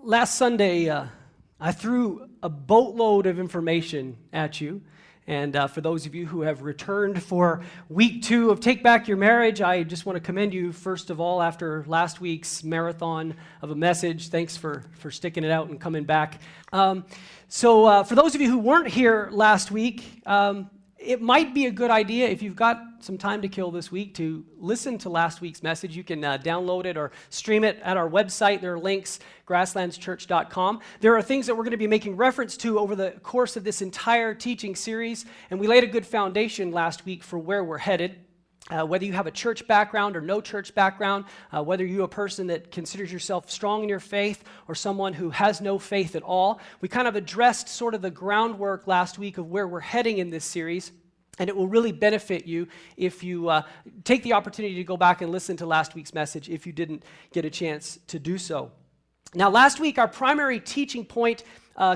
Last Sunday, I threw a boatload of information at you. And for those of you who have returned for week 2 of Take Back Your Marriage, I just want to commend you, first of all, after last week's marathon of a message. Thanks for sticking it out and coming back. So for those of you who weren't here last week, it might be a good idea, if you've got some time to kill this week, to listen to last week's message. You can download it or stream it at our website. There are links, grasslandschurch.com. There are things that we're going to be making reference to over the course of this entire teaching series, and we laid a good foundation last week for where we're headed. Whether you have a church background or no church background, whether you're a person that considers yourself strong in your faith or someone who has no faith at all, we kind of addressed sort of the groundwork last week of where we're heading in this series, and it will really benefit you if you take the opportunity to go back and listen to last week's message if you didn't get a chance to do so. Now, last week, our primary teaching point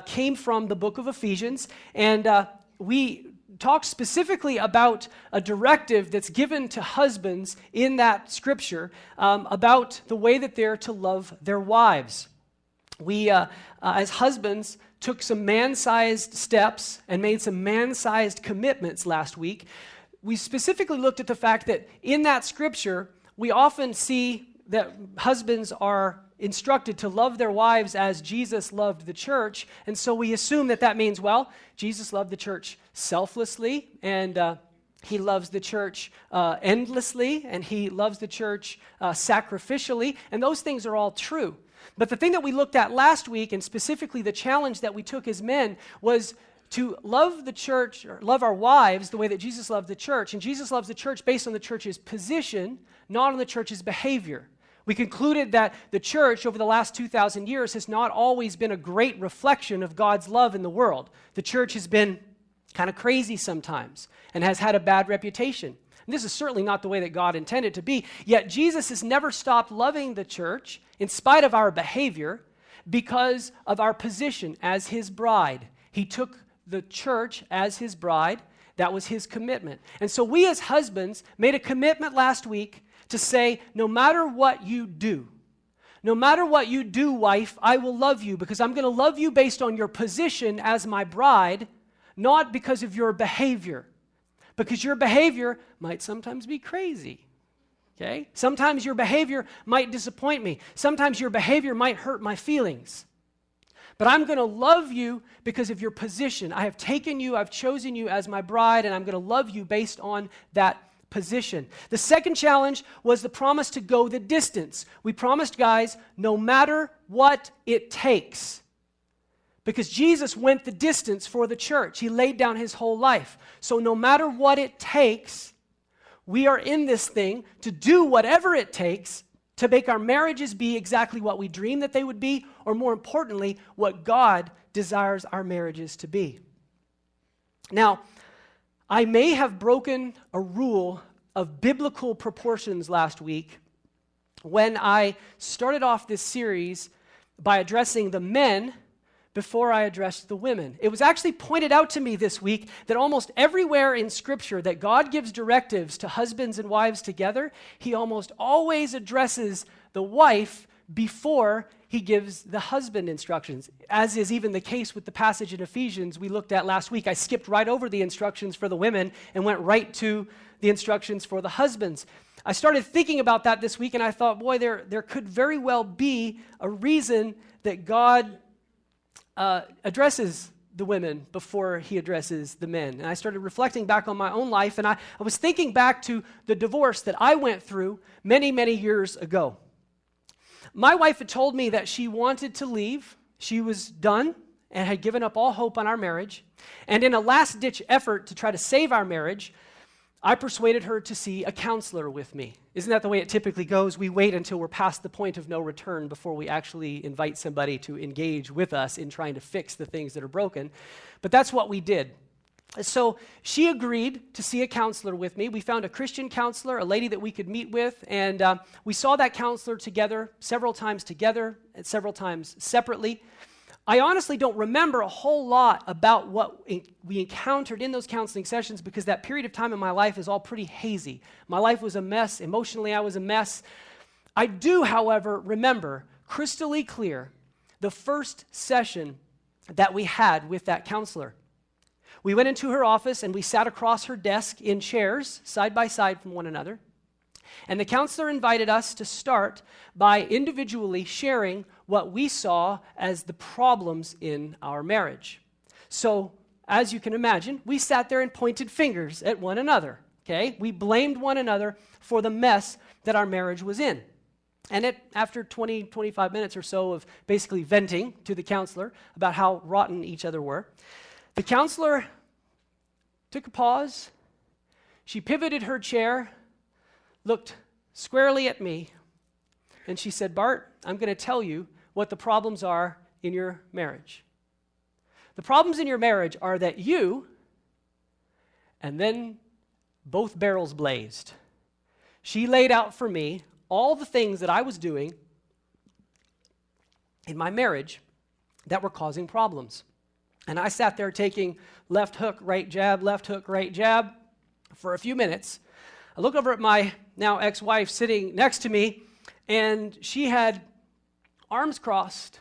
came from the book of Ephesians, and we talked specifically about a directive that's given to husbands in that scripture about the way that they're to love their wives. We, as husbands, took some man-sized steps and made some man-sized commitments last week. We specifically looked at the fact that in that scripture, we often see that husbands are instructed to love their wives as Jesus loved the church, and so we assume that that means, well, Jesus loved the church selflessly, and he loves the church endlessly, and he loves the church sacrificially, and those things are all true. But the thing that we looked at last week, and specifically the challenge that we took as men, was to love the church, or love our wives the way that Jesus loved the church, and Jesus loves the church based on the church's position, not on the church's behavior. We concluded that the church over the last 2,000 years has not always been a great reflection of God's love in the world. The church has been kind of crazy sometimes and has had a bad reputation. And this is certainly not the way that God intended it to be. Yet Jesus has never stopped loving the church in spite of our behavior because of our position as his bride. He took the church as his bride. That was his commitment. And so we as husbands made a commitment last week to say, no matter what you do, wife, I will love you, because I'm going to love you based on your position as my bride, not because of your behavior. Because your behavior might sometimes be crazy, okay? Sometimes your behavior might disappoint me. Sometimes your behavior might hurt my feelings. But I'm going to love you because of your position. I have taken you, I've chosen you as my bride, and I'm going to love you based on that position. The second challenge was the promise to go the distance. We promised, guys, no matter what it takes. Because Jesus went the distance for the church. He laid down his whole life. So no matter what it takes, we are in this thing to do whatever it takes to make our marriages be exactly what we dream that they would be, or more importantly, what God desires our marriages to be. Now, I may have broken a rule of biblical proportions last week when I started off this series by addressing the men before I addressed the women. It was actually pointed out to me this week that almost everywhere in Scripture that God gives directives to husbands and wives together, he almost always addresses the wife before he gives the husband instructions, as is even the case with the passage in Ephesians we looked at last week. I skipped right over the instructions for the women and went right to the instructions for the husbands. I started thinking about that this week, and I thought, boy, there could very well be a reason that God addresses the women before he addresses the men. And I started reflecting back on my own life, and I was thinking back to the divorce that I went through many, many years ago. My wife had told me that she wanted to leave. She was done and had given up all hope on our marriage. And in a last-ditch effort to try to save our marriage, I persuaded her to see a counselor with me. Isn't that the way it typically goes? We wait until we're past the point of no return before we actually invite somebody to engage with us in trying to fix the things that are broken. But that's what we did. So she agreed to see a counselor with me. We found a Christian counselor, a lady that we could meet with, and we saw that counselor together, several times together and several times separately. I honestly don't remember a whole lot about what we encountered in those counseling sessions because that period of time in my life is all pretty hazy. My life was a mess. Emotionally, I was a mess. I do, however, remember crystally clear the first session that we had with that counselor. We went into her office and we sat across her desk in chairs, side by side from one another. And the counselor invited us to start by individually sharing what we saw as the problems in our marriage. So, as you can imagine, we sat there and pointed fingers at one another, okay? We blamed one another for the mess that our marriage was in. And after 20, 25 minutes or so of basically venting to the counselor about how rotten each other were, the counselor took a pause. She pivoted her chair, looked squarely at me, and she said, "Bart, I'm going to tell you what the problems are in your marriage. The problems in your marriage are that you," and then both barrels blazed. She laid out for me all the things that I was doing in my marriage that were causing problems. And I sat there taking left hook, right jab for a few minutes. I look over at my now ex-wife sitting next to me, and she had arms crossed,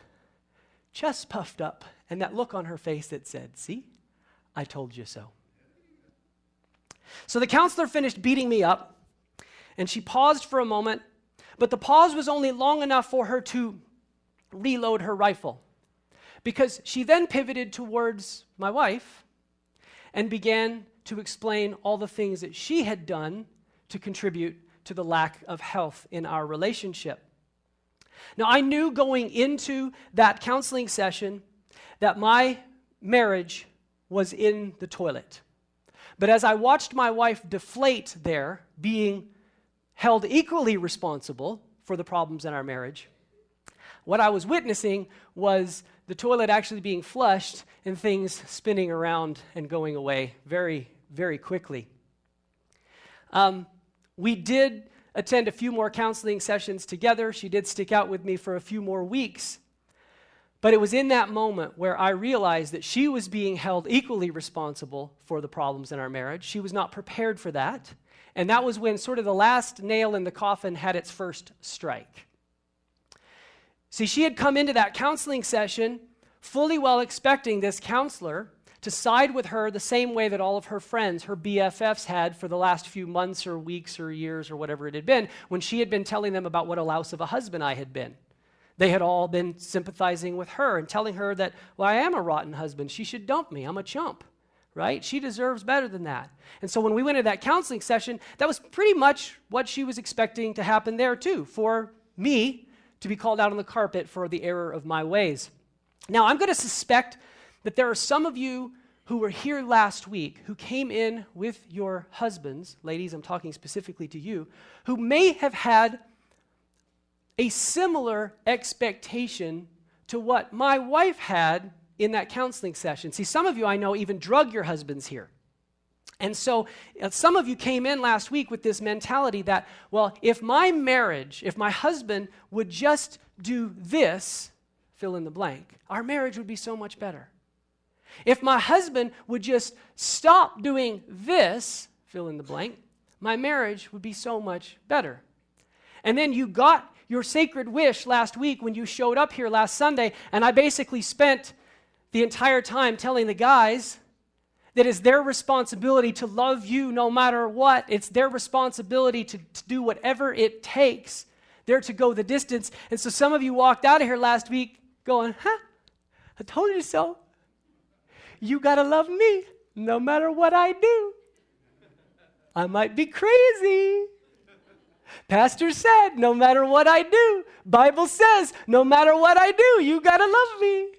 chest puffed up, and that look on her face that said, "See, I told you so." So the counselor finished beating me up, and she paused for a moment, but the pause was only long enough for her to reload her rifle, because she then pivoted towards my wife and began to explain all the things that she had done to contribute to the lack of health in our relationship. Now, I knew going into that counseling session that my marriage was in the toilet. But as I watched my wife deflate there, being held equally responsible for the problems in our marriage, what I was witnessing was the toilet actually being flushed and things spinning around and going away very, very quickly. We did attend a few more counseling sessions together. She did stick out with me for a few more weeks. But it was in that moment where I realized that she was being held equally responsible for the problems in our marriage. She was not prepared for that. And that was when sort of the last nail in the coffin had its first strike. See, she had come into that counseling session fully well expecting this counselor to side with her the same way that all of her friends, her BFFs, had for the last few months or weeks or years or whatever it had been, when she had been telling them about what a louse of a husband I had been. They had all been sympathizing with her and telling her that, well, I am a rotten husband. She should dump me. I'm a chump, right? She deserves better than that. And so when we went to that counseling session, that was pretty much what she was expecting to happen there too, for me to be called out on the carpet for the error of my ways. Now, I'm going to suspect that there are some of you who were here last week who came in with your husbands, ladies, I'm talking specifically to you, who may have had a similar expectation to what my wife had in that counseling session. See, some of you I know even drug your husbands here. And so some of you came in last week with this mentality that, well, if my marriage, if my husband would just do this, fill in the blank, our marriage would be so much better. If my husband would just stop doing this, fill in the blank, my marriage would be so much better. And then you got your sacred wish last week when you showed up here last Sunday, and I basically spent the entire time telling the guys that it's their responsibility to love you no matter what. It's their responsibility to do whatever it takes. They're to go the distance. And so some of you walked out of here last week going, I told you so. You got to love me no matter what I do. I might be crazy. Pastor said, no matter what I do. Bible says, no matter what I do, you got to love me.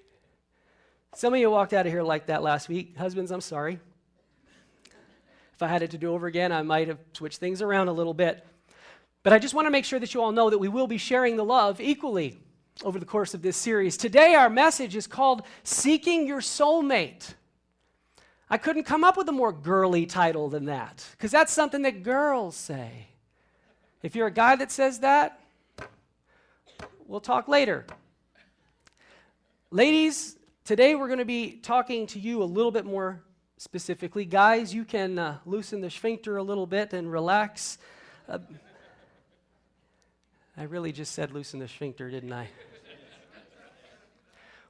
Some of you walked out of here like that last week. Husbands, I'm sorry. If I had it to do over again, I might have switched things around a little bit. But I just want to make sure that you all know that we will be sharing the love equally over the course of this series. Today, our message is called Seeking Your Soulmate. I couldn't come up with a more girly title than that, because that's something that girls say. If you're a guy that says that, we'll talk later. Ladies, today we're going to be talking to you a little bit more specifically. Guys, you can loosen the sphincter a little bit and relax. I really just said loosen the sphincter, didn't I?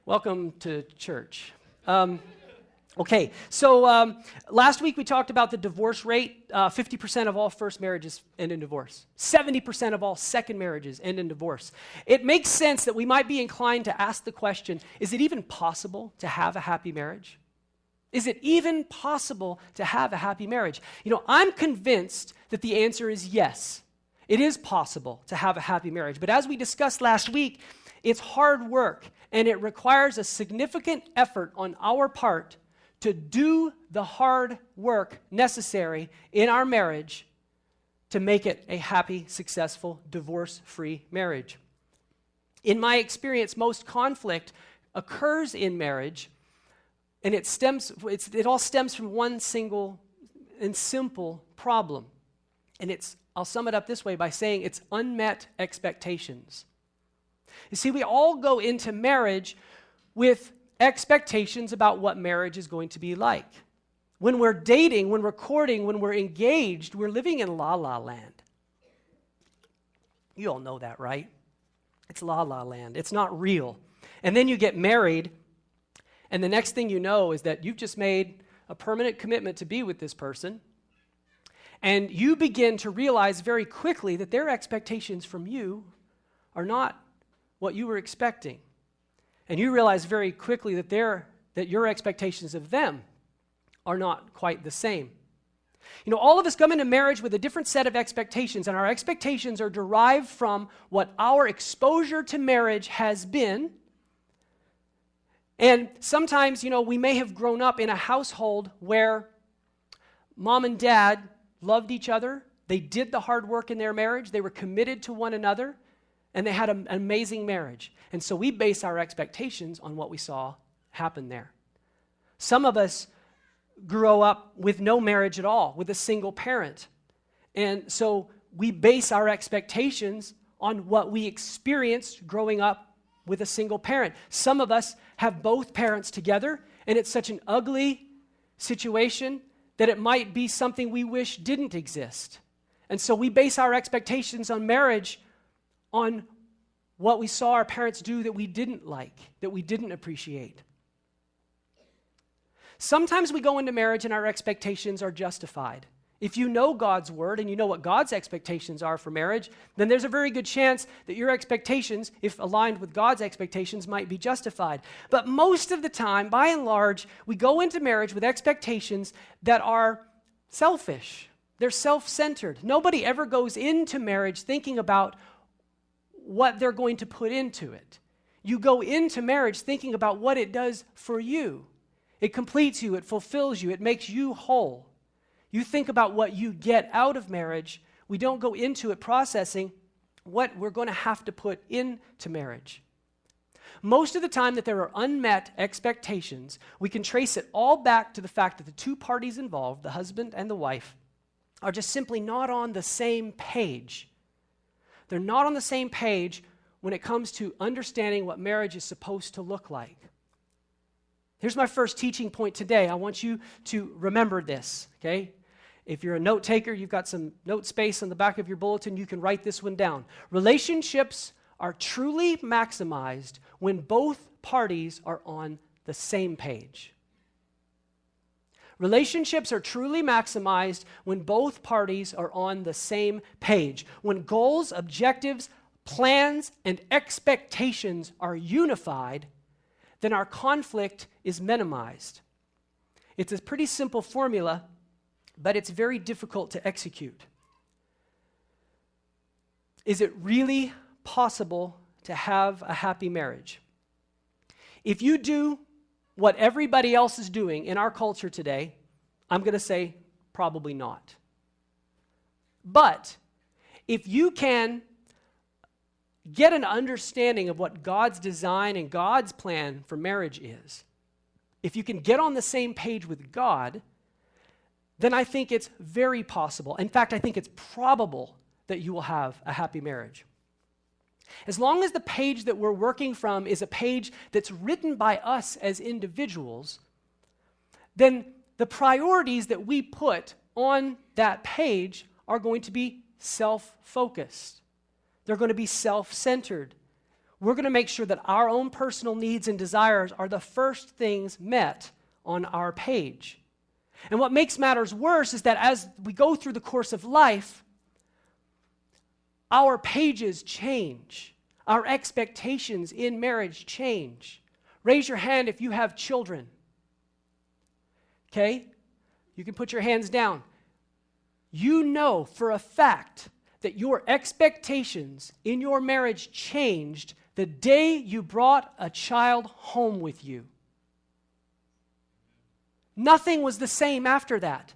Welcome to church. Okay, so last week we talked about the divorce rate. 50% of all first marriages end in divorce. 70% of all second marriages end in divorce. It makes sense that we might be inclined to ask the question, is it even possible to have a happy marriage? Is it even possible to have a happy marriage? You know, I'm convinced that the answer is yes. It is possible to have a happy marriage. But as we discussed last week, it's hard work, and it requires a significant effort on our part to do the hard work necessary in our marriage to make it a happy, successful, divorce-free marriage. In my experience, most conflict occurs in marriage, and it all stems from one single and simple problem. And I'll sum it up this way by saying it's unmet expectations. You see, we all go into marriage with expectations about what marriage is going to be like. When we're dating, when we're courting, when we're engaged, we're living in la-la land. You all know that, right? It's la-la land. It's not real. And then you get married, and the next thing you know is that you've just made a permanent commitment to be with this person, and you begin to realize very quickly that their expectations from you are not what you were expecting. And you realize very quickly that your expectations of them are not quite the same. You know, all of us come into marriage with a different set of expectations, and our expectations are derived from what our exposure to marriage has been. And sometimes, you know, we may have grown up in a household where mom and dad loved each other, they did the hard work in their marriage, they were committed to one another, and they had an amazing marriage. And so we base our expectations on what we saw happen there. Some of us grew up with no marriage at all, with a single parent. And so we base our expectations on what we experienced growing up with a single parent. Some of us have both parents together, and it's such an ugly situation that it might be something we wish didn't exist. And so we base our expectations on marriage on what we saw our parents do that we didn't like, that we didn't appreciate. Sometimes we go into marriage and our expectations are justified. If you know God's word and you know what God's expectations are for marriage, then there's a very good chance that your expectations, if aligned with God's expectations, might be justified. But most of the time, by and large, we go into marriage with expectations that are selfish. They're self-centered. Nobody ever goes into marriage thinking about what they're going to put into it. You go into marriage thinking about what it does for you. It completes you, it fulfills you, it makes you whole. You think about what you get out of marriage. We don't go into it processing what we're going to have to put into marriage. Most of the time that there are unmet expectations, we can trace it all back to the fact that the two parties involved, the husband and the wife, are just simply not on the same page. They're not on the same page when it comes to understanding what marriage is supposed to look like. Here's my first teaching point today. I want you to remember this, okay? If you're a note taker, you've got some note space on the back of your bulletin, you can write this one down. Relationships are truly maximized when both parties are on the same page. Relationships are truly maximized when both parties are on the same page. When goals, objectives, plans, and expectations are unified, then our conflict is minimized. It's a pretty simple formula, but it's very difficult to execute. Is it really possible to have a happy marriage? If you do what everybody else is doing in our culture today, I'm going to say probably not. But if you can get an understanding of what God's design and God's plan for marriage is, if you can get on the same page with God, then I think it's very possible. In fact, I think it's probable that you will have a happy marriage. As long as the page that we're working from is a page that's written by us as individuals, then the priorities that we put on that page are going to be self-focused. They're going to be self-centered. we're going to make sure that our own personal needs and desires are the first things met on our page. And what makes matters worse is that as we go through the course of life, our pages change. Our expectations in marriage change. Raise your hand if you have children. Okay? You can put your hands down. You know for a fact that your expectations in your marriage changed the day you brought a child home with you. Nothing was the same after that.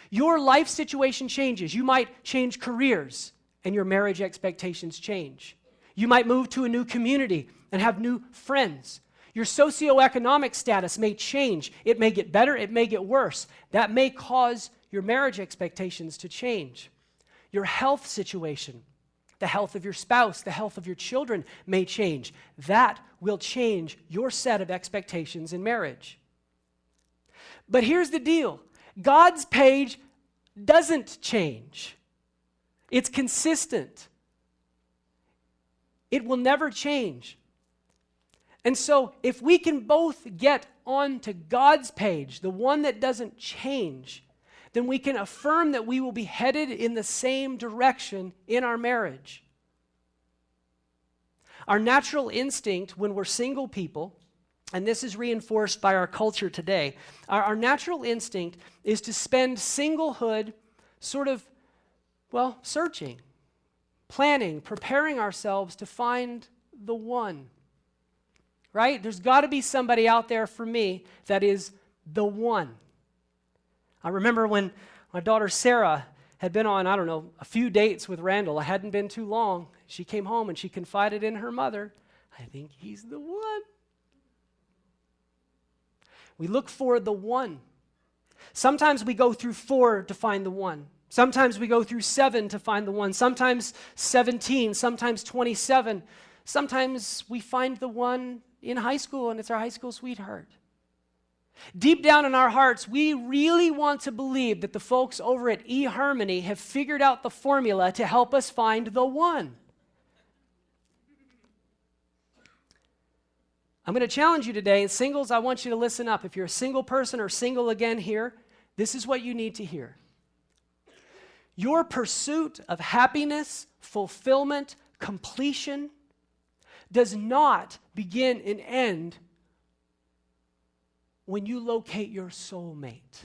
Your life situation changes. You might change careers, and your marriage expectations change. You might move to a new community and have new friends. Your socioeconomic status may change. It may get better, it may get worse. That may cause your marriage expectations to change. Your health situation, the health of your spouse, the health of your children may change. That will change your set of expectations in marriage. But here's the deal. God's page doesn't change. It's consistent. It will never change. And so if we can both get onto God's page, the one that doesn't change, then we can affirm that we will be headed in the same direction in our marriage. Our natural instinct when we're single people, and this is reinforced by our culture today, our natural instinct is to spend singlehood sort of, searching, planning, preparing ourselves to find the one. Right? There's got to be somebody out there for me that is the one. I remember when my daughter Sarah had been on, a few dates with Randall. It hadn't been too long. She came home and she confided in her mother, I think he's the one. We look for the one. Sometimes we go through 4 to find the one. Sometimes we go through 7 to find the one. Sometimes 17, sometimes 27. Sometimes we find the one in high school and it's our high school sweetheart. Deep down in our hearts, we really want to believe that the folks over at eHarmony have figured out the formula to help us find the one. I'm going to challenge you today, and singles, I want you to listen up. If you're a single person or single again here, this is what you need to hear. Your pursuit of happiness, fulfillment, completion does not begin and end when you locate your soulmate.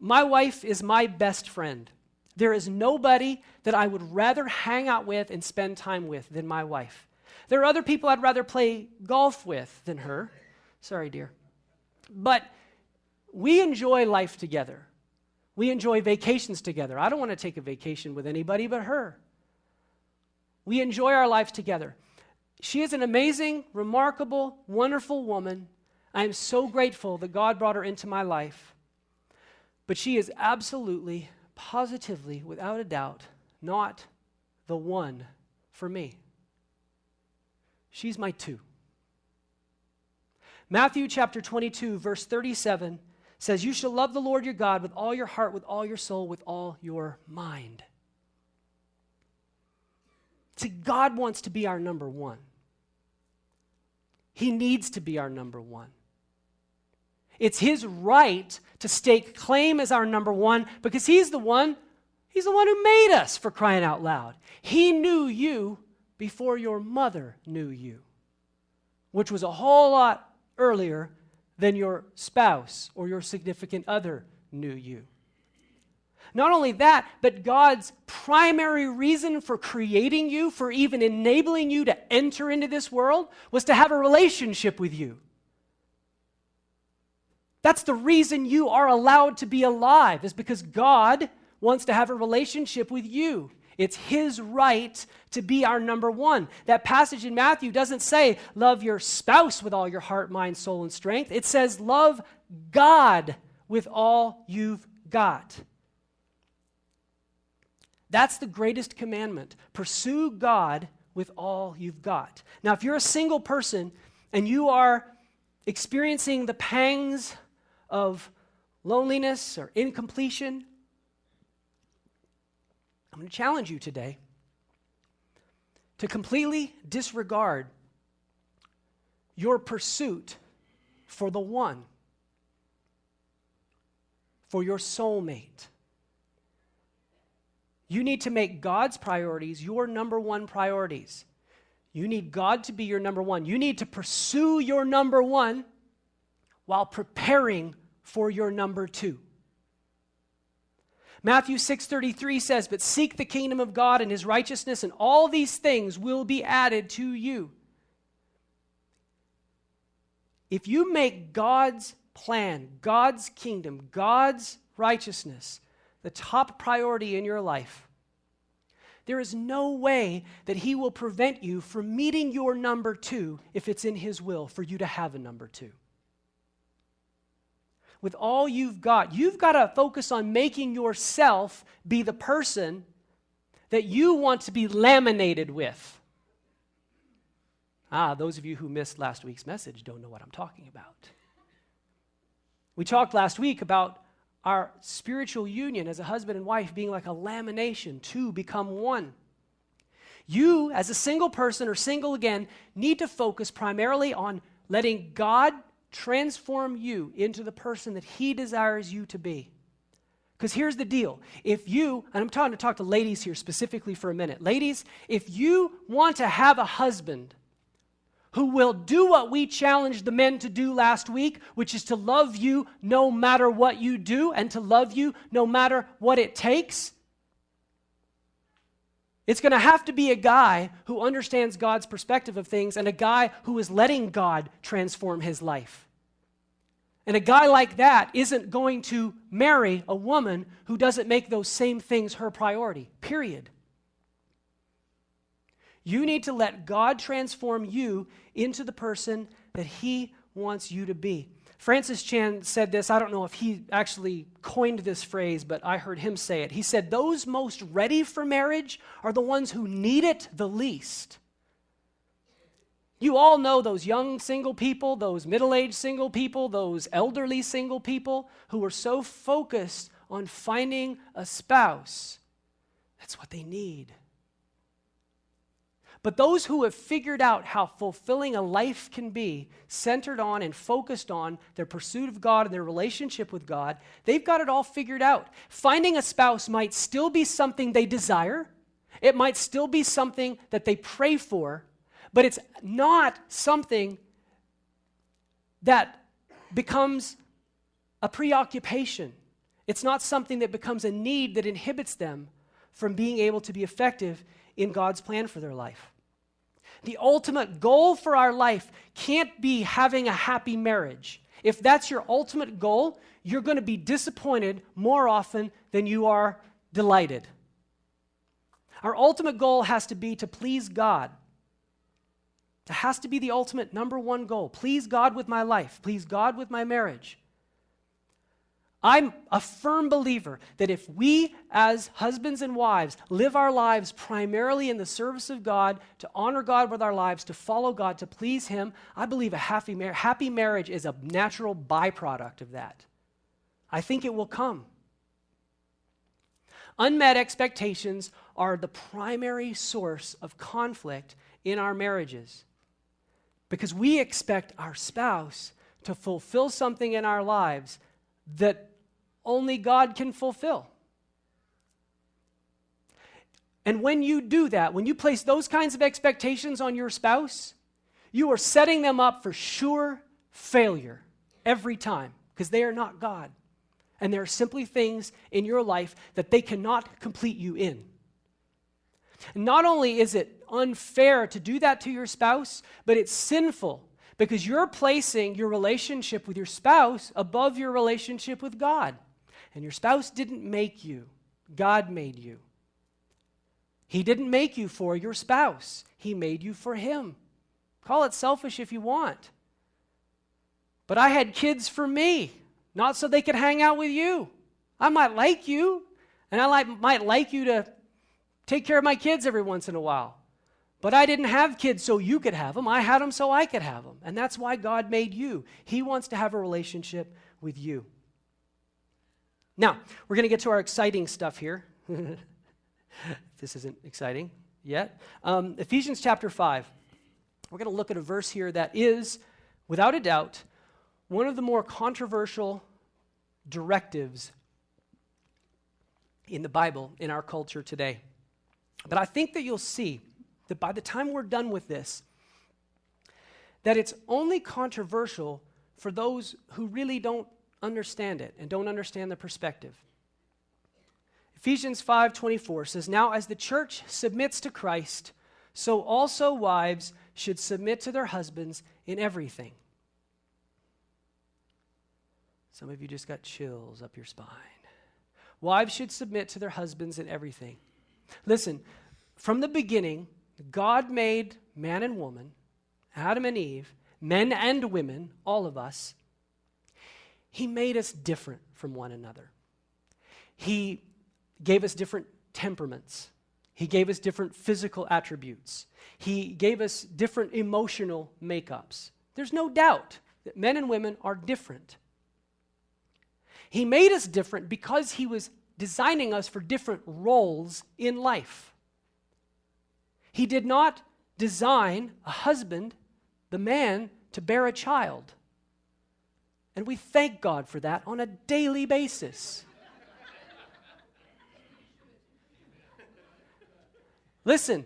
My wife is my best friend. There is nobody that I would rather hang out with and spend time with than my wife. There are other people I'd rather play golf with than her. Sorry, dear. But we enjoy life together. We enjoy vacations together. I don't want to take a vacation with anybody but her. We enjoy our lives together. She is an amazing, remarkable, wonderful woman. I am so grateful that God brought her into my life. But she is absolutely, positively, without a doubt, not the one for me. She's my 2. Matthew chapter 22, verse 37 says, "You shall love the Lord your God with all your heart, with all your soul, with all your mind." See, God wants to be our number one. He needs to be our number one. It's His right to stake claim as our number one because He's the one who made us, for crying out loud. He knew you before your mother knew you, which was a whole lot earlier than your spouse or your significant other knew you. Not only that, but God's primary reason for creating you, for even enabling you to enter into this world, was to have a relationship with you. That's the reason you are allowed to be alive, is because God wants to have a relationship with you. It's His right to be our number one. That passage in Matthew doesn't say, love your spouse with all your heart, mind, soul, and strength. It says, love God with all you've got. That's the greatest commandment. Pursue God with all you've got. Now, if you're a single person and you are experiencing the pangs of loneliness or incompletion, I'm going to challenge you today to completely disregard your pursuit for the one, for your soulmate. You need to make God's priorities your number one priorities. You need God to be your number one. You need to pursue your number one while preparing for your number two. Matthew 6:33 says, "But seek the kingdom of God and his righteousness, and all these things will be added to you." If you make God's plan, God's kingdom, God's righteousness the top priority in your life, there is no way that he will prevent you from meeting your number two if it's in his will for you to have a number two. With all you've got to focus on making yourself be the person that you want to be laminated with. Those of you who missed last week's message don't know what I'm talking about. We talked last week about our spiritual union as a husband and wife being like a lamination, two become one. You, as a single person or single again, need to focus primarily on letting God transform you into the person that he desires you to be. Because here's the deal. If you, and I'm trying to talk to ladies here specifically for a minute. Ladies, if you want to have a husband who will do what we challenged the men to do last week, which is to love you no matter what you do and to love you no matter what it takes, it's going to have to be a guy who understands God's perspective of things and a guy who is letting God transform his life. And a guy like that isn't going to marry a woman who doesn't make those same things her priority, period. You need to let God transform you into the person that he wants you to be. Francis Chan said this. I don't know if he actually coined this phrase, but I heard him say it. He said, "Those most ready for marriage are the ones who need it the least." You all know those young single people, those middle-aged single people, those elderly single people who are so focused on finding a spouse. That's what they need. But those who have figured out how fulfilling a life can be, centered on and focused on their pursuit of God and their relationship with God, they've got it all figured out. Finding a spouse might still be something they desire. It might still be something that they pray for, but it's not something that becomes a preoccupation. It's not something that becomes a need that inhibits them from being able to be effective in God's plan for their life. The ultimate goal for our life can't be having a happy marriage. If that's your ultimate goal, you're going to be disappointed more often than you are delighted. Our ultimate goal has to be to please God. It has to be the ultimate number one goal. Please God with my life. Please God with my marriage. I'm a firm believer that if we as husbands and wives live our lives primarily in the service of God, to honor God with our lives, to follow God, to please him, I believe a happy marriage is a natural byproduct of that. I think it will come. Unmet expectations are the primary source of conflict in our marriages because we expect our spouse to fulfill something in our lives that only God can fulfill. And when you do that, when you place those kinds of expectations on your spouse, you are setting them up for sure failure every time because they are not God. And there are simply things in your life that they cannot complete you in. And not only is it unfair to do that to your spouse, but it's sinful because you're placing your relationship with your spouse above your relationship with God. And your spouse didn't make you. God made you. He didn't make you for your spouse. He made you for him. Call it selfish if you want. But I had kids for me, not so they could hang out with you. I might like you, and I might like you to take care of my kids every once in a while. But I didn't have kids so you could have them. I had them so I could have them. And that's why God made you. He wants to have a relationship with you. Now, we're going to get to our exciting stuff here. This isn't exciting. yet. Ephesians chapter 5. We're going to look at a verse here that is, without a doubt, one of the more controversial directives in the Bible in our culture today. But I think that you'll see that by the time we're done with this, that it's only controversial for those who really don't understand it and don't understand the perspective. Ephesians 5:24 says, "Now as the church submits to Christ, so also wives should submit to their husbands in everything." Some of you just got chills up your spine. Wives should submit to their husbands in everything. Listen, from the beginning, God made man and woman, Adam and Eve, men and women, all of us. He made us different from one another. He gave us different temperaments. He gave us different physical attributes. He gave us different emotional makeups. There's no doubt that men and women are different. He made us different because he was designing us for different roles in life. He did not design a husband, the man, to bear a child. And we thank God for that on a daily basis. Listen,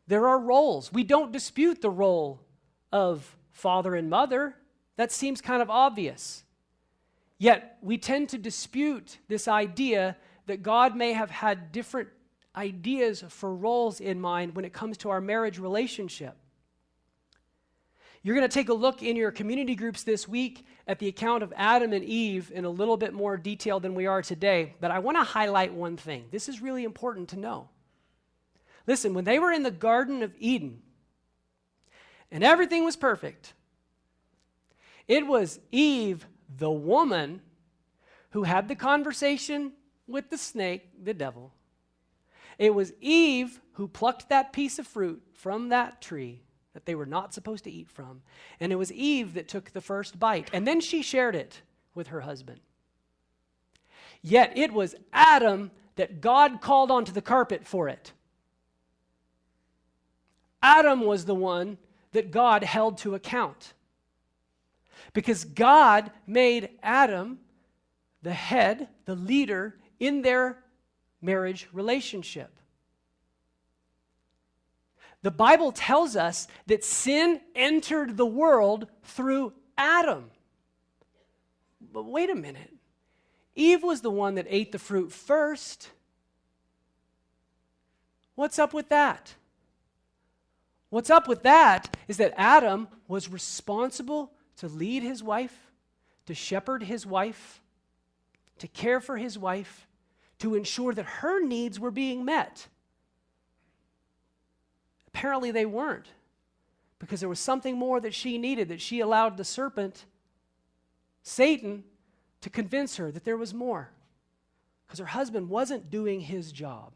there are roles. We don't dispute the role of father and mother. That seems kind of obvious. Yet, we tend to dispute this idea that God may have had different ideas for roles in mind when it comes to our marriage relationship. You're going to take a look in your community groups this week at the account of Adam and Eve in a little bit more detail than we are today, but I want to highlight one thing. This is really important to know. Listen, when they were in the Garden of Eden and everything was perfect, it was Eve, the woman, who had the conversation with the snake, the devil. It was Eve who plucked that piece of fruit from that tree that they were not supposed to eat from. And it was Eve that took the first bite. And then she shared it with her husband. Yet it was Adam that God called onto the carpet for it. Adam was the one that God held to account. Because God made Adam the head, the leader in their marriage relationship. The Bible tells us that sin entered the world through Adam. But wait a minute. Eve was the one that ate the fruit first. What's up with that? What's up with that is that Adam was responsible to lead his wife, to shepherd his wife, to care for his wife, to ensure that her needs were being met. Apparently they weren't, because there was something more that she needed, that she allowed the serpent, Satan, to convince her that there was more, because her husband wasn't doing his job.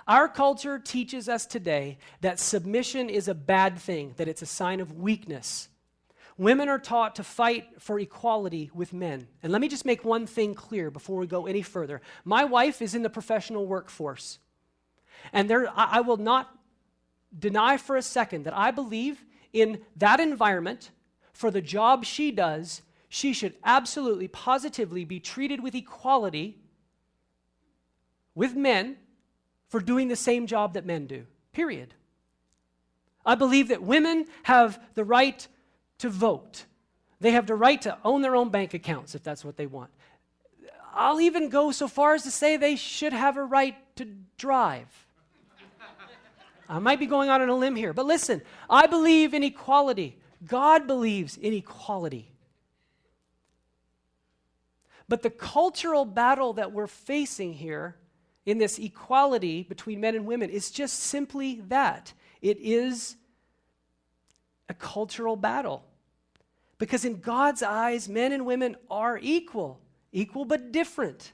Our culture teaches us today that submission is a bad thing, that it's a sign of weakness. Women are taught to fight for equality with men. And let me just make one thing clear before we go any further. My wife is in the professional workforce. And I will not deny for a second that I believe in that environment, for the job she does, she should absolutely, positively be treated with equality with men for doing the same job that men do, period. I believe that women have the right to vote. They have the right to own their own bank accounts if that's what they want. I'll even go so far as to say they should have a right to drive. I might be going out on a limb here, but listen, I believe in equality. God believes in equality. But the cultural battle that we're facing here in this equality between men and women is just simply that. It is a cultural battle. Because in God's eyes, men and women are equal but different.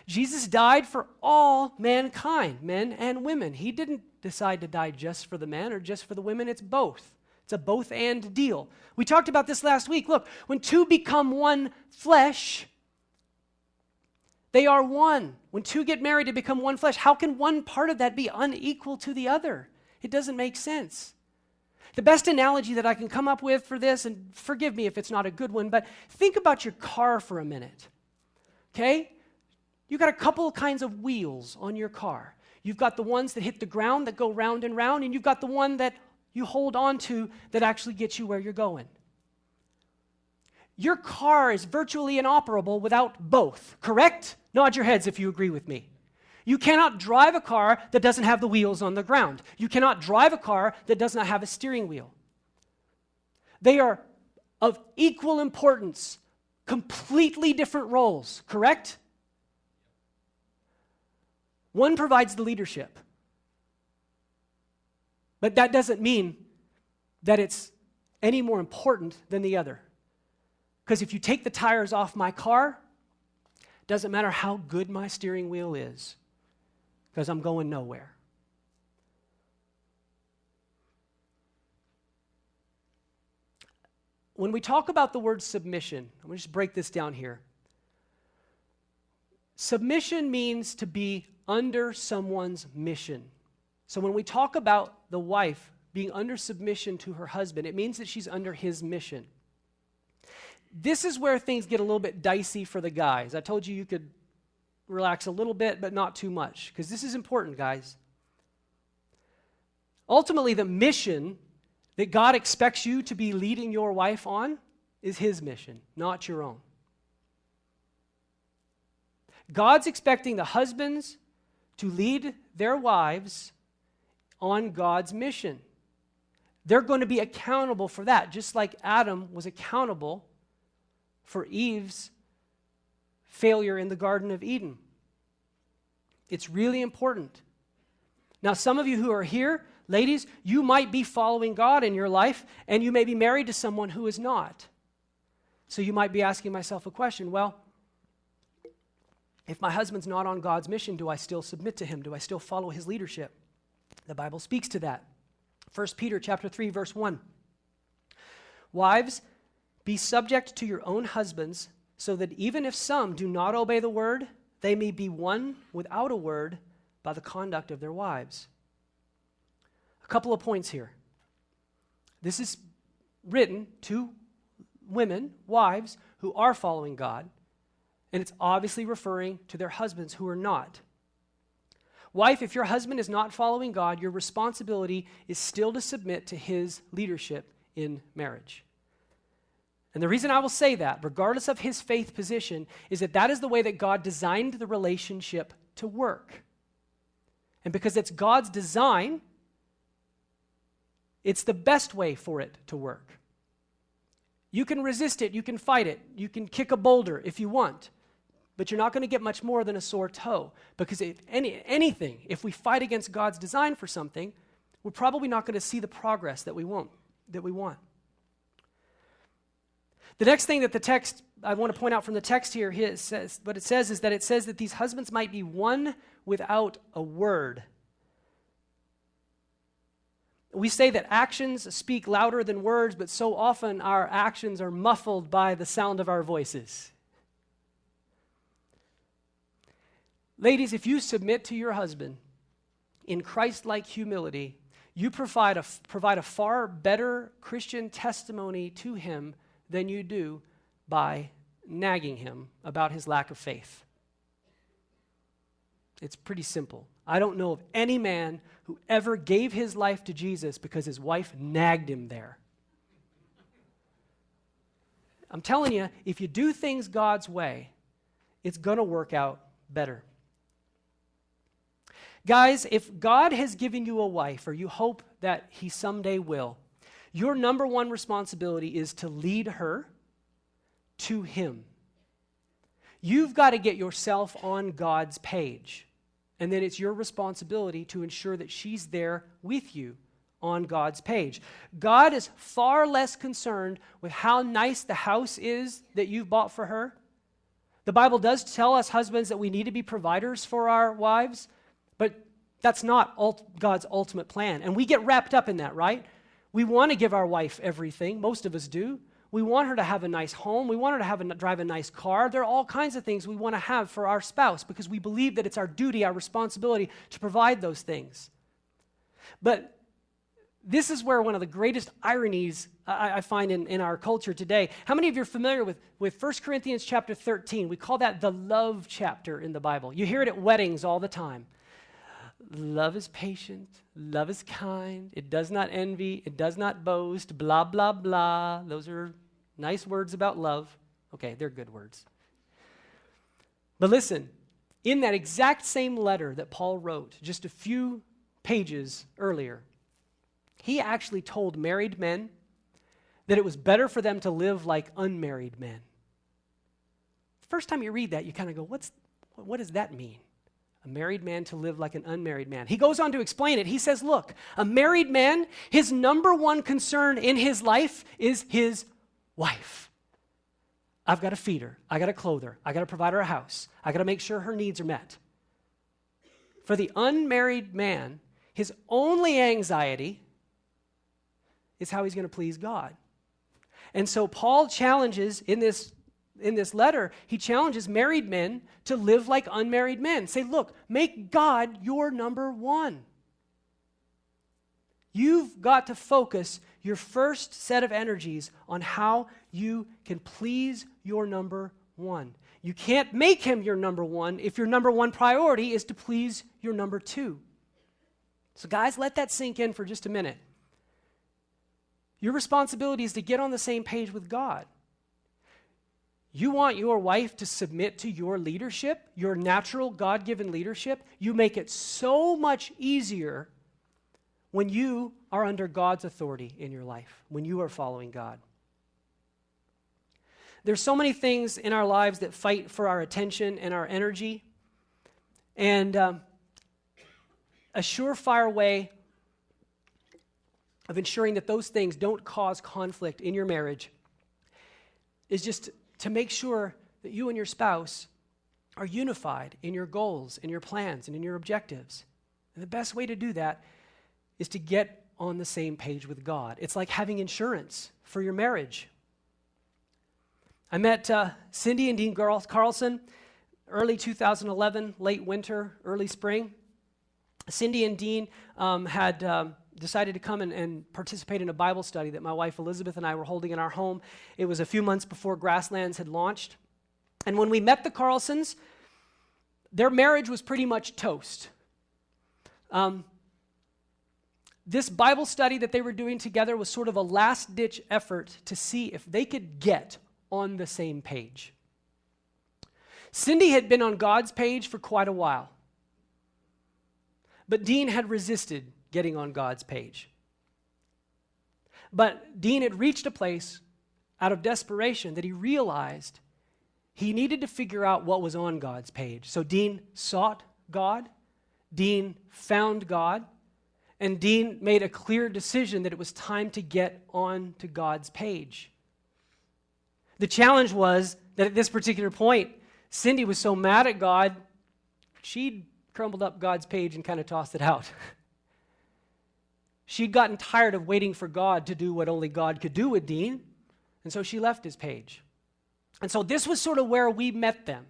Jesus died for all mankind, men and women. He didn't decide to die just for the men or just for the women. It's both. It's a both and deal. We talked about this last week. Look, when two become one flesh, They are one. When two get married, they become one flesh. How can one part of that be unequal to the other? It doesn't make sense. The best analogy that I can come up with for this, and forgive me if it's not a good one, but think about your car for a minute, okay? You've got a couple of kinds of wheels on your car. You've got the ones that hit the ground that go round and round, and you've got the one that you hold on to that actually gets you where you're going. Your car is virtually inoperable without both, correct? Nod your heads if you agree with me. You cannot drive a car that doesn't have the wheels on the ground. You cannot drive a car that does not have a steering wheel. They are of equal importance, completely different roles, correct? One provides the leadership. But that doesn't mean that it's any more important than the other. Because if you take the tires off my car, doesn't matter how good my steering wheel is, because I'm going nowhere. When we talk about the word submission, I'm going to just break this down here. Submission means to be under someone's mission. So when we talk about the wife being under submission to her husband, it means that she's under his mission. This is where things get a little bit dicey for the guys. I told you could relax a little bit, but not too much, because this is important, guys. Ultimately, the mission that God expects you to be leading your wife on is his mission, not your own. God's expecting the husbands to lead their wives on God's mission. They're going to be accountable for that, just like Adam was accountable for Eve's failure in the Garden of Eden. It's really important. Now, some of you who are here, ladies, you might be following God in your life, and you may be married to someone who is not. So you might be asking myself a question, well, if my husband's not on God's mission, do I still submit to him? Do I still follow his leadership? The Bible speaks to that. 1 Peter chapter 3, verse 1. Wives, be subject to your own husbands, so that even if some do not obey the word, they may be won without a word by the conduct of their wives. A couple of points here. This is written to women, wives, who are following God, and it's obviously referring to their husbands who are not. Wife, if your husband is not following God, your responsibility is still to submit to his leadership in marriage. And the reason I will say that, regardless of his faith position, is that is the way that God designed the relationship to work. And because it's God's design, it's the best way for it to work. You can resist it, you can fight it, you can kick a boulder if you want, but you're not going to get much more than a sore toe. Because if we fight against God's design for something, we're probably not going to see the progress that we want. The next thing that the text, I want to point out from the text here, it says that these husbands might be won without a word. We say that actions speak louder than words, but so often our actions are muffled by the sound of our voices. Ladies, if you submit to your husband in Christ-like humility, you provide a far better Christian testimony to him than you do by nagging him about his lack of faith. It's pretty simple. I don't know of any man who ever gave his life to Jesus because his wife nagged him there. I'm telling you, if you do things God's way, it's going to work out better. Guys, if God has given you a wife, or you hope that he someday will, your number one responsibility is to lead her to him. You've got to get yourself on God's page. And then it's your responsibility to ensure that she's there with you on God's page. God is far less concerned with how nice the house is that you've bought for her. The Bible does tell us husbands that we need to be providers for our wives, but that's not God's ultimate plan. And we get wrapped up in that, right? We want to give our wife everything. Most of us do. We want her to have a nice home. We want her to drive a nice car. There are all kinds of things we want to have for our spouse because we believe that it's our duty, our responsibility to provide those things. But this is where one of the greatest ironies I find in our culture today. How many of you are familiar with 1 Corinthians chapter 13? We call that the love chapter in the Bible. You hear it at weddings all the time. Love is patient. Love is kind. It does not envy. It does not boast. Blah, blah, blah. Those are nice words about love. Okay, they're good words. But listen, in that exact same letter that Paul wrote just a few pages earlier, he actually told married men that it was better for them to live like unmarried men. The first time you read that, you kind of go, what does that mean? A married man to live like an unmarried man. He goes on to explain it. He says, look, a married man, his number one concern in his life is his wife. I've got to feed her. I got to clothe her. I got to provide her a house. I got to make sure her needs are met. For the unmarried man, his only anxiety is how he's going to please God. And so Paul challenges in this letter, he challenges married men to live like unmarried men. Say, look, make God your number one. You've got to focus your first set of energies on how you can please your number one. You can't make him your number one if your number one priority is to please your number two. So guys, let that sink in for just a minute. Your responsibility is to get on the same page with God. You want your wife to submit to your leadership, your natural God-given leadership. You make it so much easier when you are under God's authority in your life, when you are following God. There's so many things in our lives that fight for our attention and our energy. And a surefire way of ensuring that those things don't cause conflict in your marriage is just to make sure that you and your spouse are unified in your goals, in your plans, and in your objectives. And the best way to do that is to get on the same page with God. It's like having insurance for your marriage. I met Cindy and Dean Carlson early 2011, late winter, early spring. Cindy and Dean had decided to come and participate in a Bible study that my wife Elizabeth and I were holding in our home. It was a few months before Grasslands had launched. And when we met the Carlsons, their marriage was pretty much toast. This Bible study that they were doing together was sort of a last-ditch effort to see if they could get on the same page. Cindy had been on God's page for quite a while, but Dean had resisted getting on God's page. But Dean had reached a place out of desperation that he realized he needed to figure out what was on God's page. So Dean sought God, Dean found God, and Dean made a clear decision that it was time to get on to God's page. The challenge was that at this particular point, Cindy was so mad at God, she'd crumbled up God's page and kind of tossed it out. She'd gotten tired of waiting for God to do what only God could do with Dean, and so she left his page. And so this was sort of where we met them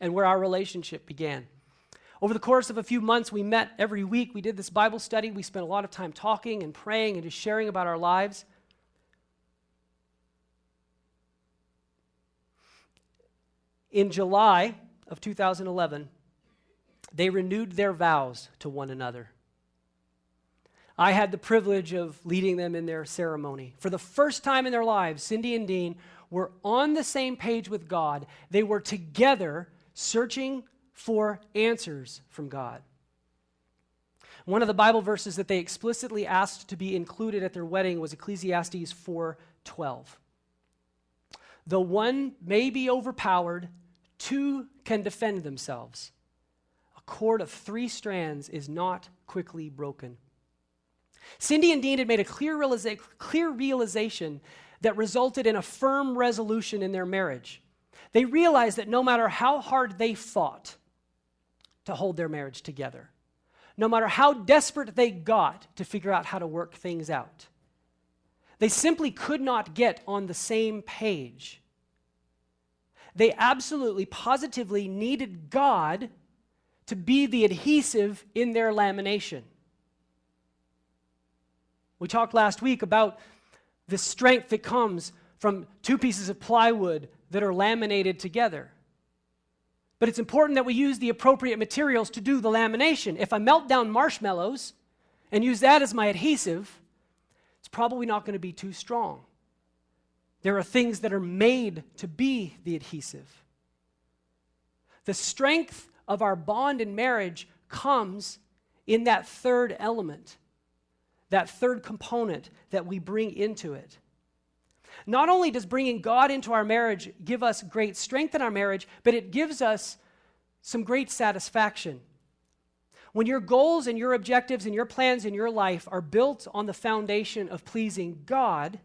and where our relationship began. Over the course of a few months, we met every week. We did this Bible study. We spent a lot of time talking and praying and just sharing about our lives. In July of 2011, they renewed their vows to one another. I had the privilege of leading them in their ceremony. For the first time in their lives, Cindy and Dean were on the same page with God. They were together searching for answers from God. One of the Bible verses that they explicitly asked to be included at their wedding was Ecclesiastes 4:12. Though one may be overpowered, two can defend themselves. A cord of 3 strands is not quickly broken. Cindy and Dean had made a clear realization that resulted in a firm resolution in their marriage. They realized that no matter how hard they fought to hold their marriage together, no matter how desperate they got to figure out how to work things out, They simply could not get on the same page. They absolutely, positively needed God to be the adhesive in their lamination. We talked last week about the strength that comes from two pieces of plywood that are laminated together. But it's important that we use the appropriate materials to do the lamination. If I melt down marshmallows and use that as my adhesive, it's probably not going to be too strong. There are things that are made to be the adhesive. The strength of our bond in marriage comes in that third element, that third component that we bring into it. Not only does bringing God into our marriage give us great strength in our marriage, but it gives us some great satisfaction. When your goals and your objectives and your plans in your life are built on the foundation of pleasing God,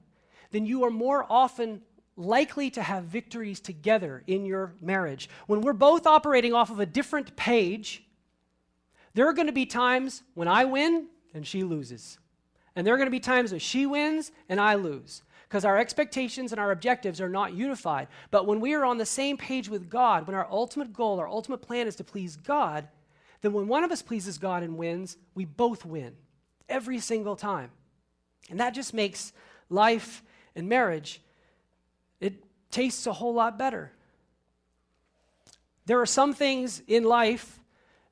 then you are more often likely to have victories together in your marriage. When we're both operating off of a different page, there are going to be times when I win and she loses. And there are going to be times that she wins and I lose, because our expectations and our objectives are not unified. But when we are on the same page with God, when our ultimate goal, our ultimate plan is to please God, then when one of us pleases God and wins, we both win every single time. And that just makes life and marriage, it tastes a whole lot better. There are some things in life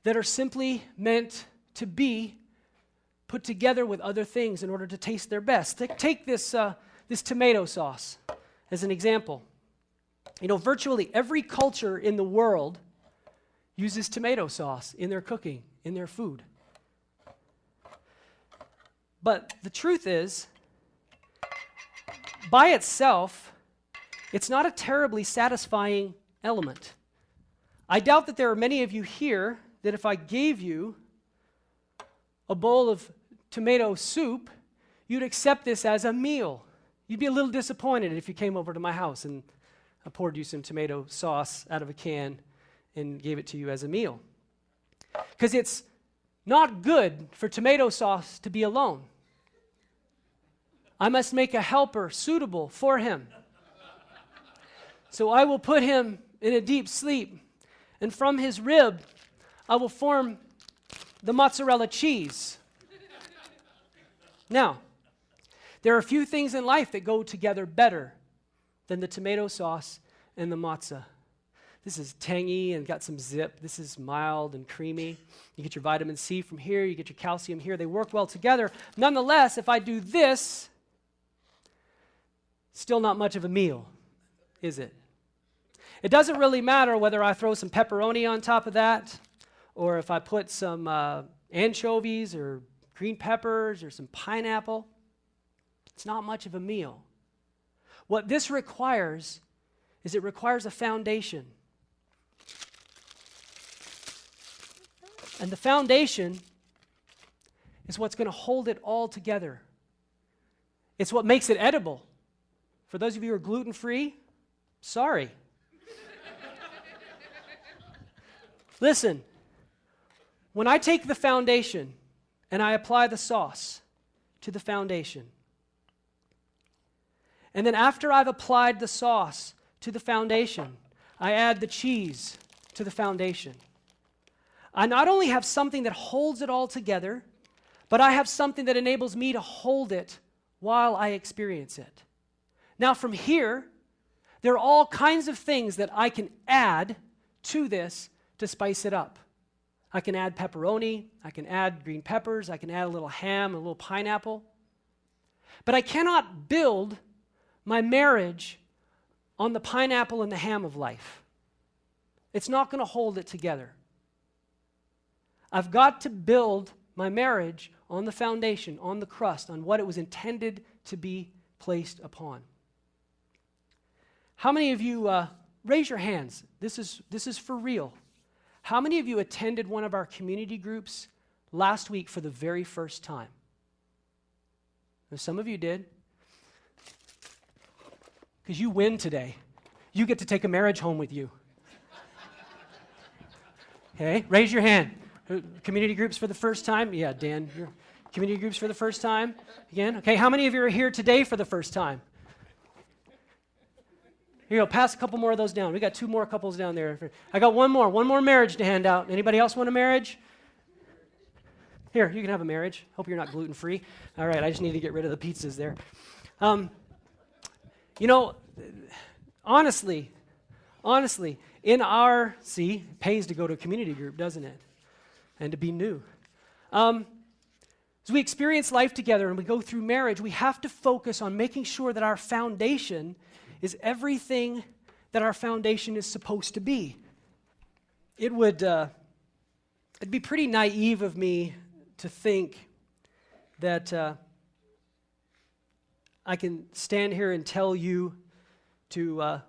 that are simply meant to be put together with other things in order to taste their best. Take this tomato sauce as an example. You know, virtually every culture in the world uses tomato sauce in their cooking, in their food. But the truth is, by itself, it's not a terribly satisfying element. I doubt that there are many of you here that if I gave you a bowl of tomato soup, you'd accept this as a meal. You'd be a little disappointed if you came over to my house and I poured you some tomato sauce out of a can and gave it to you as a meal. Because it's not good for tomato sauce to be alone. I must make a helper suitable for him. So I will put him in a deep sleep, and from his rib I will form the mozzarella cheese. Now, there are a few things in life that go together better than the tomato sauce and the matzah. This is tangy and got some zip. This is mild and creamy. You get your vitamin C from here. You get your calcium here. They work well together. Nonetheless, if I do this, still not much of a meal, is it? It doesn't really matter whether I throw some pepperoni on top of that or if I put some anchovies or green peppers or some pineapple. It's not much of a meal. What this requires is it requires a foundation. And the foundation is what's going to hold it all together. It's what makes it edible. For those of you who are gluten-free, sorry. Listen, when I take the foundation and I apply the sauce to the foundation, and then after I've applied the sauce to the foundation, I add the cheese to the foundation, I not only have something that holds it all together, but I have something that enables me to hold it while I experience it. Now from here, there are all kinds of things that I can add to this to spice it up. I can add pepperoni, I can add green peppers, I can add a little ham, a little pineapple. But I cannot build my marriage on the pineapple and the ham of life. It's not going to hold it together. I've got to build my marriage on the foundation, on the crust, on what it was intended to be placed upon. How many of you, raise your hands, this is for real. How many of you attended one of our community groups last week for the very first time? And some of you did. Because you win today. You get to take a marriage home with you. Okay, raise your hand. Community groups for the first time? Yeah, Dan, Community groups for the first time? Again? Okay, how many of you are here today for the first time? Here you go, pass a couple more of those down. We got 2 more couples down there. I got one more marriage to hand out. Anybody else want a marriage? Here, you can have a marriage. Hope you're not gluten-free. All right, I just need to get rid of the pizzas there. Honestly, it pays to go to a community group, doesn't it? And to be new. As we experience life together and we go through marriage, we have to focus on making sure that our foundation is everything that our foundation is supposed to be. It'd be pretty naive of me to think that I can stand here and tell you to,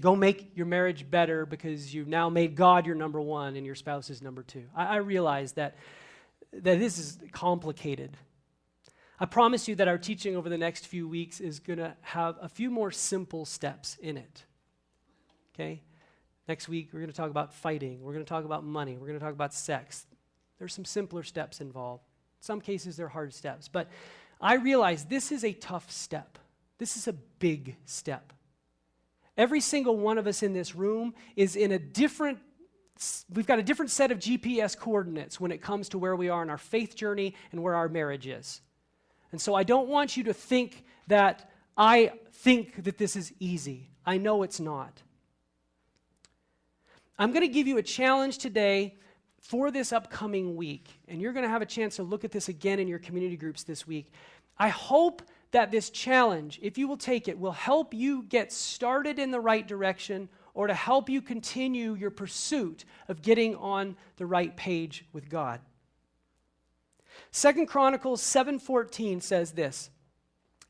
go make your marriage better because you've now made God your number 1 and your spouse is number 2. I realize that this is complicated. I promise you that our teaching over the next few weeks is going to have a few more simple steps in it. Okay? Next week, we're going to talk about fighting. We're going to talk about money. We're going to talk about sex. There's some simpler steps involved. In some cases, they're hard steps. But I realize this is a tough step. This is a big step. Every single one of us in this room is in we've got a different set of GPS coordinates when it comes to where we are in our faith journey and where our marriage is. And so I don't want you to think that I think that this is easy. I know it's not. I'm going to give you a challenge today for this upcoming week, and you're going to have a chance to look at this again in your community groups this week. I hope that this challenge, if you will take it, will help you get started in the right direction or to help you continue your pursuit of getting on the right page with God. 2 Chronicles 7:14 says this,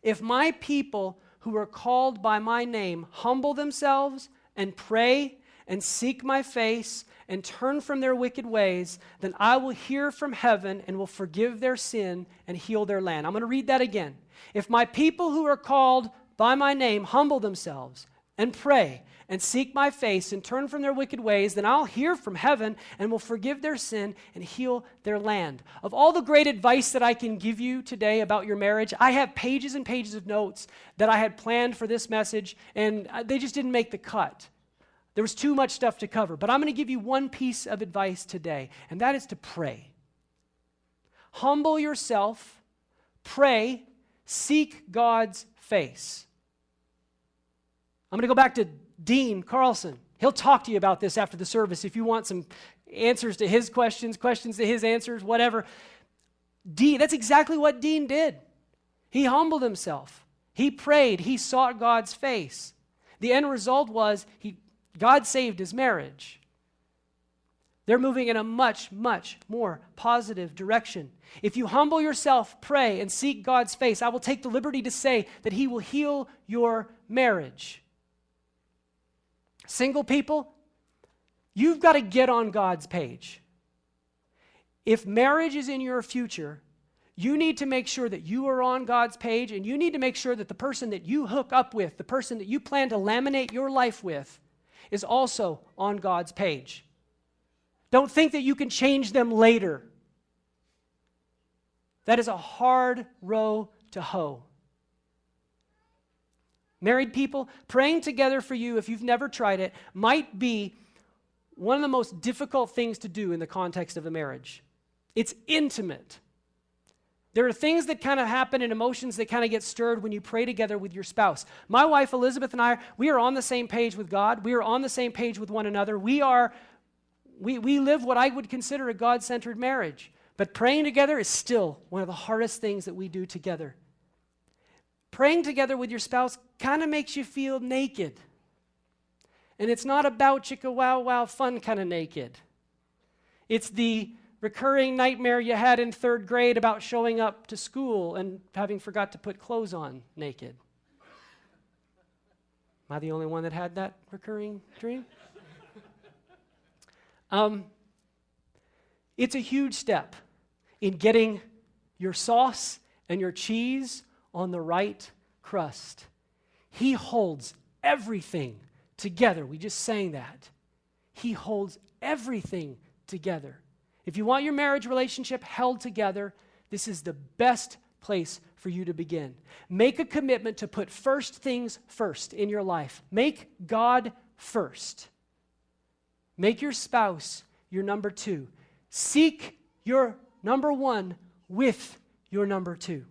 "If my people who are called by my name humble themselves and pray and seek my face and turn from their wicked ways, then I will hear from heaven and will forgive their sin and heal their land." I'm going to read that again. "If my people who are called by my name humble themselves and pray and seek my face and turn from their wicked ways, then I'll hear from heaven and will forgive their sin and heal their land." Of all the great advice that I can give you today about your marriage, I have pages and pages of notes that I had planned for this message, and they just didn't make the cut. There was too much stuff to cover. But I'm going to give you one piece of advice today, and that is to pray. Humble yourself, pray, seek God's face. I'm going to go back to Dean Carlson. He'll talk to you about this after the service if you want some answers to his questions to his answers, whatever. That's exactly what Dean did. He humbled himself. He prayed. He sought God's face. The end result was God saved his marriage. They're moving in a much, much more positive direction. If you humble yourself, pray, and seek God's face, I will take the liberty to say that he will heal your marriage. Single people, you've got to get on God's page. If marriage is in your future, you need to make sure that you are on God's page, and you need to make sure that the person that you hook up with, the person that you plan to laminate your life with, is also on God's page. Don't think that you can change them later. That is a hard row to hoe. Married people, praying together for you, if you've never tried it, might be one of the most difficult things to do in the context of a marriage. It's intimate. There are things that kind of happen and emotions that kind of get stirred when you pray together with your spouse. My wife, Elizabeth, and I, we are on the same page with God. We are on the same page with one another. We live what I would consider a God-centered marriage. But praying together is still one of the hardest things that we do together. Praying together with your spouse kind of makes you feel naked. And it's not about chicka wow wow fun kind of naked. It's the recurring nightmare you had in 3rd grade about showing up to school and having forgot to put clothes on naked. Am I the only one that had that recurring dream? It's a huge step in getting your sauce and your cheese on the right crust. He holds everything together. We just sang that. He holds everything together. If you want your marriage relationship held together, this is the best place for you to begin. Make a commitment to put first things first in your life. Make God first. Make your spouse your number 2. Seek your number 1 with your number 2.